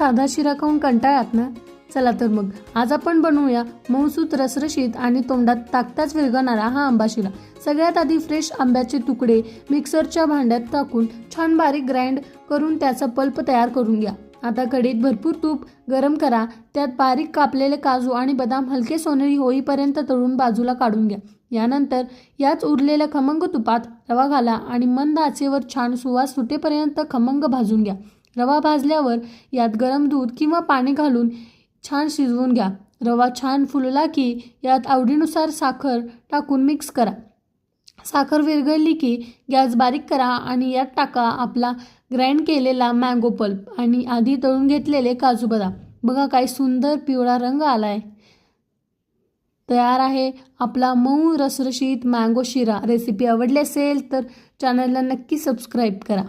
साधा शिरा खाऊन कंटाळ्यात ना? चला तर मग आज आपण बनवूया मऊसूत रसरशीत आणि तोंडात टाकताच विरघळणारा हा आंबा शिरा। सगळ्यात आधी फ्रेश आंब्याचे तुकडे मिक्सरच्या भांड्यात टाकून छान बारीक ग्राइंड करून त्याचा पल्प तयार करून घ्या। आता कढईत भरपूर तूप गरम करा, त्यात बारीक कापलेले काजू आणि बदाम हलके सोनेरी होईपर्यंत तळून बाजूला काढून घ्या। यानंतर याच उरलेल्या खमंग तुपात रवा घाला आणि मंद आचेवर छान सुवास सुटेपर्यंत खमंग भाजून घ्या। रवा भाजल्यावर यात गरम दूध किंवा पाणी घालून छान शिजवून घ्या। रवा छान फुलला की यात आवडीनुसार साखर टाकून मिक्स करा। साखर विरघळली की गॅस बारीक करा आणि यात टाका आपला ग्राइंड केलेला मँगो पल्प आणि आधी तळून घेतलेले काजू बदाम। बघा काय सुंदर पिवळा रंग आलाय। तयार आहे आपला मऊ रसरशीत मँगो शिरा। रेसिपी आवडली असेल तर चॅनलला नक्की सबस्क्राईब करा।